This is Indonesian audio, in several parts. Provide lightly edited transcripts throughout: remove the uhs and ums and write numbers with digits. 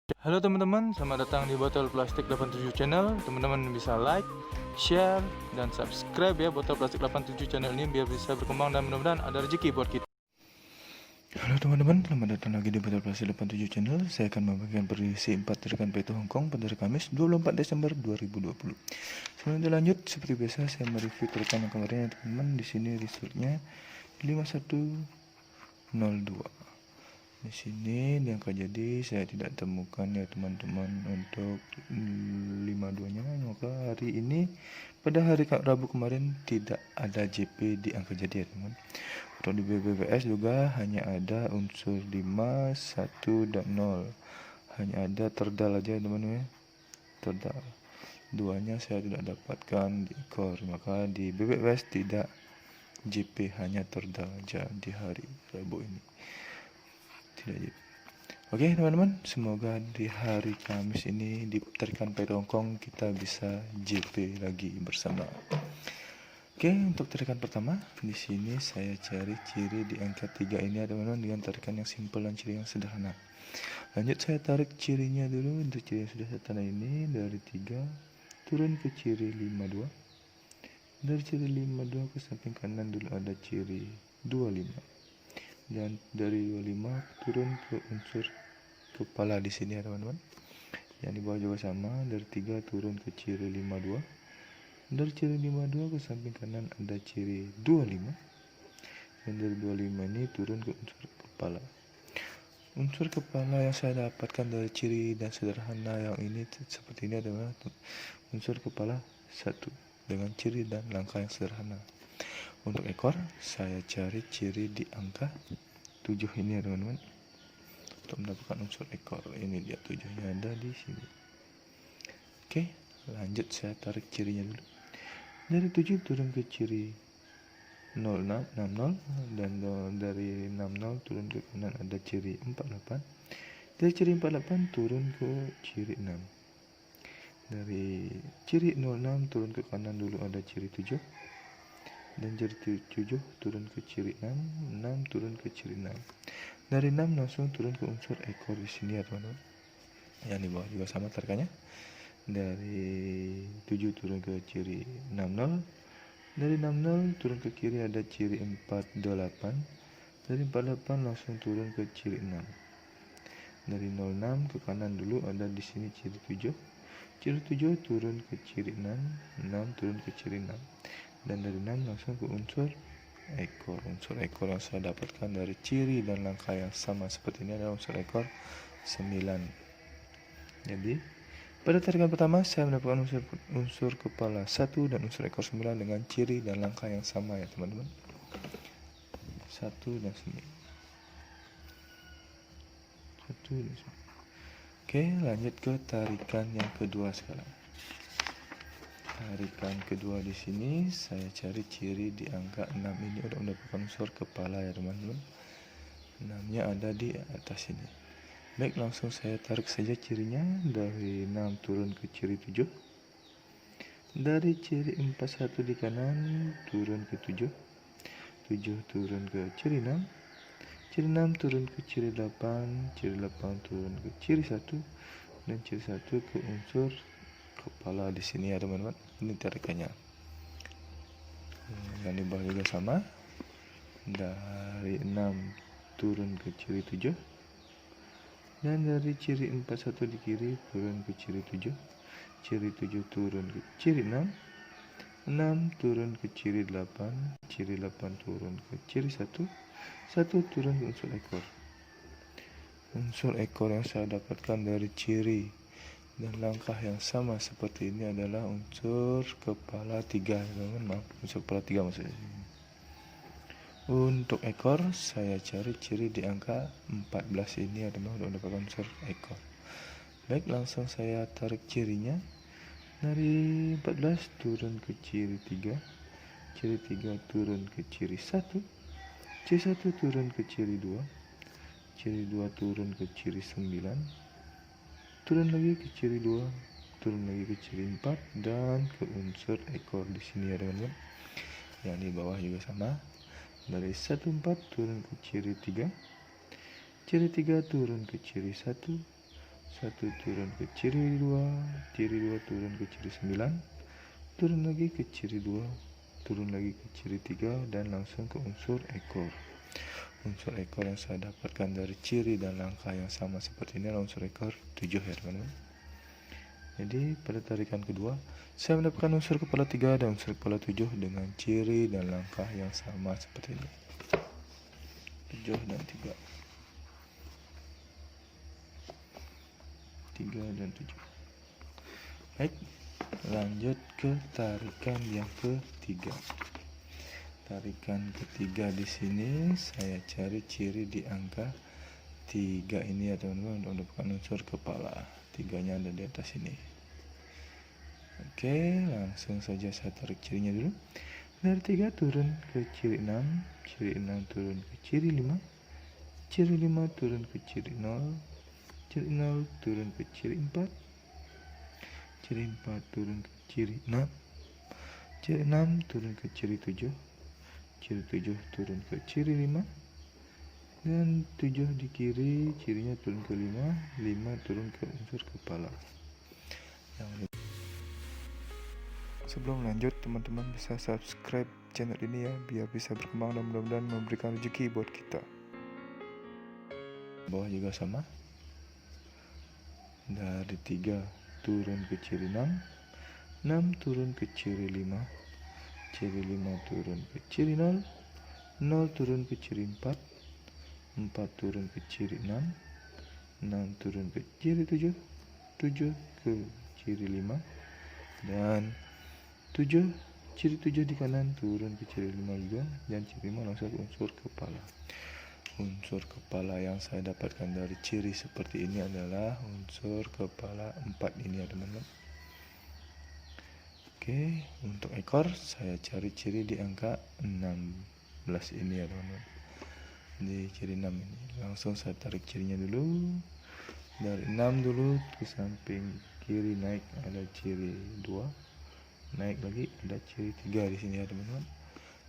Halo teman-teman, selamat datang di Botol Plastik 87 Channel. Teman-teman bisa like, share, dan subscribe ya Botol Plastik 87 Channel ini biar bisa berkembang dan mudah-mudahan ada rezeki buat kita. Halo teman-teman, selamat datang lagi di Botol Plastik 87 Channel. Saya akan membagikan prediksi 4 tarikan Peto Hong Kong pada hari Kamis 24 Desember 2020. Sebelum lanjut, seperti biasa saya mereview tarikan yang kemarin ya teman-teman. Di sini resultnya 5102. Di sini di angka jadi saya tidak temukan ya teman-teman untuk 52-nya, maka hari ini pada hari Rabu kemarin tidak ada JP di angka jadi ya teman. Untuk di BBVS juga hanya ada unsur 5, 1 dan 0. Hanya ada terdal aja teman-teman ya. Terdal. Duanya saya tidak dapatkan di ekor, maka di BBVS tidak JP, hanya terdal aja di hari Rabu ini. Tidak JP. Oke teman-teman, semoga di hari Kamis ini di tarikan Peto Hong Kong kita bisa JP lagi bersama. Oke, untuk tarikan pertama di sini saya cari ciri di angka 3 ini ya teman-teman, dengan tarikan yang simpel dan ciri yang sederhana. Lanjut saya tarik cirinya dulu. Untuk ciri yang sudah saya tanda ini dari 3 turun ke ciri 52. Dari ciri 52 ke samping kanan dulu ada ciri 25. Dan dari 25 turun ke unsur kepala di sini ya teman-teman. Yang di bawah juga sama, dari 3 turun ke ciri 52. Dari ciri 52 ke samping kanan ada ciri 25. Dan dari 25 ini turun ke unsur kepala. Unsur kepala yang saya dapatkan dari ciri dan sederhana yang ini seperti ini adalah unsur kepala 1 dengan ciri dan langkah yang sederhana. Untuk ekor, saya cari ciri di angka 7 ini ya teman-teman. Untuk mendapatkan unsur ekor, ini dia 7-nya ada di sini. Oke, lanjut saya tarik cirinya dulu. Dari 7 turun ke ciri 60 dan dari 60 turun ke kanan ada ciri 48. Dari ciri 48 turun ke ciri 6. Dari ciri 06 turun ke kanan dulu ada ciri 7. Dan dari 7 turun ke ciri 6, 6 turun ke ciri 6. Dari 6 langsung turun ke unsur ekor di sini ya teman-teman. Yang di bawah juga sama tarikannya. Dari 7 turun ke ciri 60. Dari 60 turun ke kiri ada ciri 48. Dari 48 langsung turun ke ciri 6. Dari 06 ke kanan dulu ada di sini ciri 7. Ciri 7 turun ke ciri 6, 6 turun ke ciri 6. Dan dari 6 langsung ke unsur ekor. Unsur ekor yang saya dapatkan dari ciri dan langkah yang sama seperti ini adalah unsur ekor 9. Jadi pada tarikan pertama saya mendapatkan unsur kepala 1 dan unsur ekor 9 dengan ciri dan langkah yang sama ya teman-teman. 1 dan 9. 1 dan 9. Oke, lanjut ke tarikan yang kedua sekarang. Tarikan kedua di sini saya cari ciri di angka 6 ini untuk mendapatkan unsur kepala ya teman-teman. 6-nya ada di atas ini. Baik, langsung saya tarik saja cirinya. Dari 6 turun ke ciri 7. Dari ciri 41 di kanan turun ke 7. 7 turun ke ciri 6. Ciri 6 turun ke ciri 8. Ciri 8 turun ke ciri 1. Dan ciri 1 ke unsur kepala di sini ya teman-teman. Ini tarikannya. Dan di bawah juga sama. Dari 6 turun ke ciri 7. Dan dari ciri 41 di kiri turun ke ciri 7. Ciri 7 turun ke ciri 6. 6 turun ke ciri 8. Ciri 8 turun ke ciri 1. 1 turun ke unsur ekor. Unsur ekor yang saya dapatkan dari ciri dan langkah yang sama seperti ini adalah unsur kepala 3 teman-teman. Maaf, unsur kepala 3 maksudnya. Untuk ekor saya cari ciri di angka 14 ini ya teman-teman untuk mendapatkan unsur ekor. Baik, langsung saya tarik cirinya. Dari 14 turun ke ciri 3. Ciri 3 turun ke ciri 1. Ciri 1 turun ke ciri 2. Ciri 2 turun ke ciri 9. Turun lagi ke ciri 2, turun lagi ke ciri 4 dan ke unsur ekor di sini ya teman-teman. Yang di bawah juga sama. Dari 14 turun ke ciri 3. Ciri 3 turun ke ciri 1. 1 turun ke ciri 2, ciri 2 turun ke ciri 9, turun lagi ke ciri 2, turun lagi ke ciri 3, dan langsung ke unsur ekor. Unsur ekor yang saya dapatkan dari ciri dan langkah yang sama seperti ini adalah unsur ekor 7 ya teman-teman. Jadi pada tarikan kedua saya mendapatkan unsur kepala 3 dan unsur kepala 7 dengan ciri dan langkah yang sama seperti ini. 7 dan 3. 3 dan 7. Baik, lanjut ke tarikan yang ketiga. Tarikan ketiga di sini saya cari ciri di angka 3 ini ya teman-teman untuk mendapatkan unsur kepala. 3-nya ada di atas ini. Oke, langsung saja saya tarik cirinya dulu. Dari 3 turun ke ciri 6, ciri 6 turun ke ciri 5, ciri 5 turun ke ciri 0, ciri 0 turun ke ciri 4, ciri 4 turun ke ciri 6, ciri 6 turun ke ciri 7, ciri 7 turun ke ciri 5, dan 7 di kiri cirinya turun ke 5, 5 turun ke unsur kepala. Sebelum lanjut, teman-teman bisa subscribe channel ini ya, biar bisa berkembang dan mudah-mudahan memberikan rezeki buat kita. Bawah juga sama. Dari 3 turun ke ciri 6, 6 turun ke ciri 5, ciri 5 turun ke ciri 0, 0 turun ke ciri 4, 4 turun ke ciri 6, 6 turun ke ciri 7, 7 ke ciri 5, dan 7 ciri 7 di kanan turun ke ciri 5 juga, dan ciri 5 langsung ke unsur kepala. Unsur kepala yang saya dapatkan dari ciri seperti ini adalah unsur kepala 4 ini ya teman-teman. Oke, untuk ekor saya cari ciri di angka 16 ini ya teman-teman. Di ciri 6 ini langsung saya tarik cirinya dulu. Dari 6 dulu ke samping kiri naik ada ciri 2, naik lagi ada ciri 3 di sini ya teman-teman.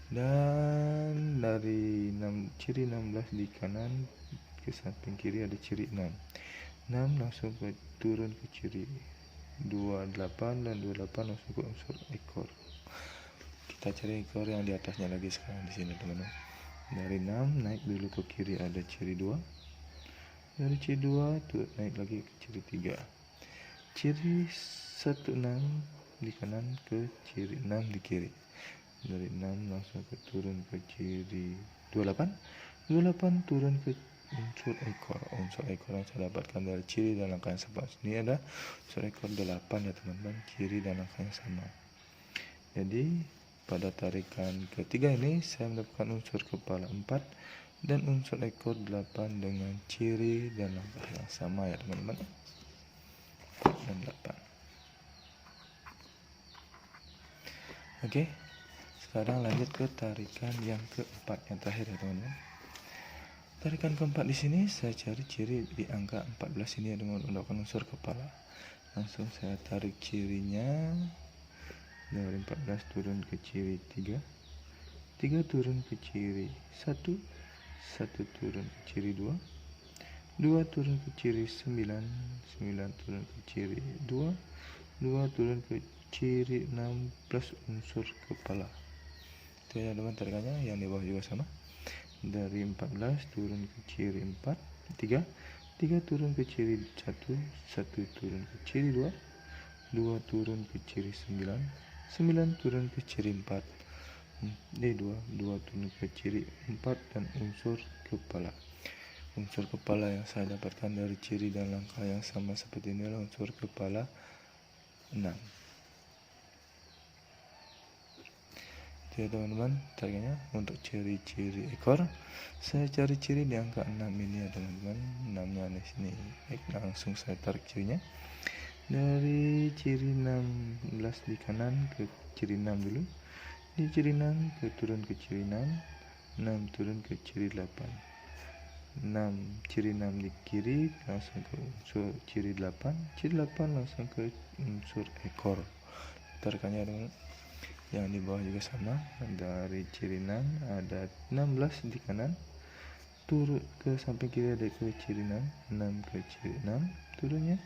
Dan dari ciri 16 di kanan ke samping kiri ada ciri 6. 6 langsung turun ke ciri 28, dan 28 langsung ke unsur ekor. Kita cari ekor yang di atasnya lagi sekarang di sini teman-teman. Dari 6 naik dulu ke kiri ada ciri 2. Dari ciri 2 naik lagi ke ciri 3. Ciri 16 di kanan ke ciri 6 di kiri. Dari 6 langsung turun ke ciri 28, 28 turun ke unsur ekor. Unsur ekor yang saya dapatkan dari ciri dan langkah yang sama ini ada unsur ekor 8 ya teman-teman, ciri dan langkah yang sama. Jadi pada tarikan ketiga ini saya mendapatkan unsur kepala 4 dan unsur ekor 8 dengan ciri dan langkah yang sama ya teman-teman. 4 dan 8. Oke. Sekarang lanjut ke tarikan yang keempat, yang terakhir ya teman-teman. Tarikan keempat di sini saya cari ciri di angka 14 ini dengan menggunakan unsur kepala. Langsung saya tarik cirinya. Dari 14 turun ke ciri 3, 3 turun ke ciri 1, 1 turun ke ciri 2, 2 turun ke ciri 9, 9 turun ke ciri 2, 2 turun ke ciri 6 plus unsur kepala. Itu ya teman tarikannya, yang di bawah juga sama. Dari 14 turun ke ciri 4, 3, 3 turun ke ciri 1, 1 turun ke ciri 2, 2 turun ke ciri 9, 9 turun ke ciri 4, 2 turun ke ciri 4 dan unsur kepala. Unsur kepala yang saya dapatkan dari ciri dan langkah yang sama seperti ini adalah unsur kepala 6. Ya teman-teman, tarikannya untuk ciri-ciri ekor saya cari ciri di angka 6 ini ya teman-teman. 6 nya di sini. Baik, langsung saya tarik cirinya. Dari ciri 16 di kanan ke ciri 6 dulu. Di ciri 6 turun ke ciri 6, 6 turun ke ciri 8. 6 ciri 6 di kiri langsung ke unsur ciri 8, ciri 8 langsung ke unsur ekor. Tarikannya teman-teman. Yang di bawah juga sama, dari ciri 6 ada 16 di kanan, turun ke samping kiri ada ke ciri 6, 6 ke ciri 6, turunnya,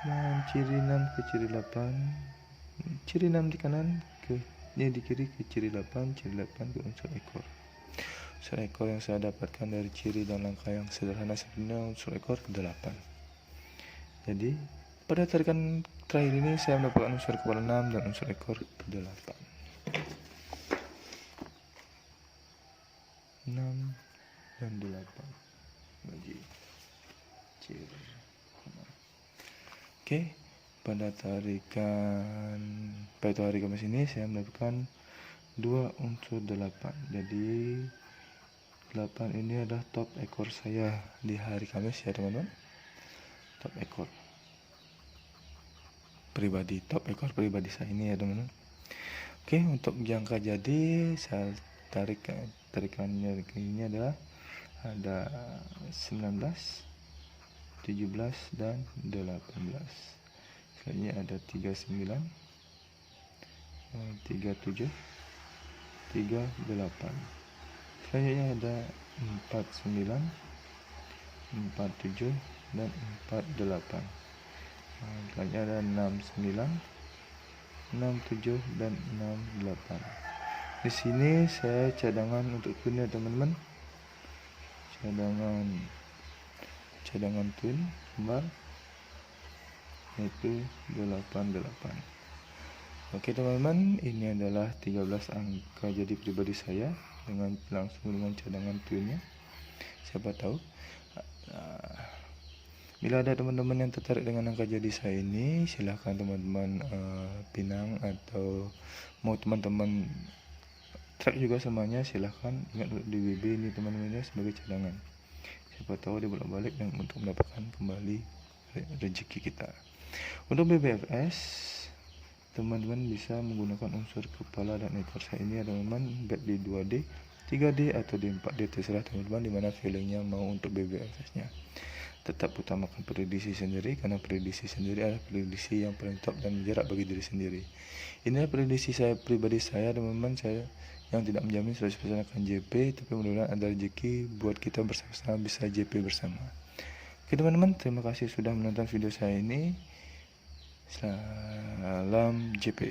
dan ciri 6 ke ciri 8, ciri 6 di kanan ke di kiri ke ciri 8, ciri 8 ke unsur ekor. Unsur ekor yang saya dapatkan dari ciri dan langkah yang sederhana sebenarnya unsur ekor ke 8. Jadi pada tarikan terakhir ini saya mendapatkan unsur kepala 6 dan unsur ekor ke 8. 6 dan 8 bagi ciri. Oke, pada tarikan Kamis ini saya mendapatkan 2 unsur 8. Jadi 8 ini adalah top ekor saya di hari Kamis ya teman-teman. Top ekor pribadi saya ini ya teman-teman. Oke, untuk jangka jadi saya tarikannya ini adalah ada 19, 17 dan 18. Selanjutnya ada 39, 37, 38. Selanjutnya ada 49, 47 dan 48. Selanjutnya ada 69, 67 dan 68. Di sini saya cadangan untuk twin ya teman-teman. Cadangan twin kembar yaitu 88. Oke teman-teman, ini adalah 13 angka jadi pribadi saya langsung dengan cadangan twinnya. Siapa tahu bila ada teman-teman yang tertarik dengan angka jadi saya ini, silahkan teman-teman pinang atau mau teman-teman track juga semuanya, silahkan ingat di WB ini teman-teman sebagai cadangan. Siapa tahu dia bolak-balik dan untuk mendapatkan kembali rezeki kita. Untuk BBFS, teman-teman bisa menggunakan unsur kepala dan ekor saya ini ya teman-teman, bet di 2D, 3D atau di 4D terserah teman-teman dimana feelingnya mau untuk BBFS nya. Tetap utamakan prediksi sendiri karena prediksi sendiri adalah prediksi yang paling top dan jarak bagi diri sendiri. Inilah prediksi saya pribadi saya teman-teman, saya yang tidak menjamin 100% akan JP, tapi mudah-mudahan ada rezeki buat kita bersama-sama bisa JP bersama. Oke teman-teman, terima kasih sudah menonton video saya ini. Salam JP.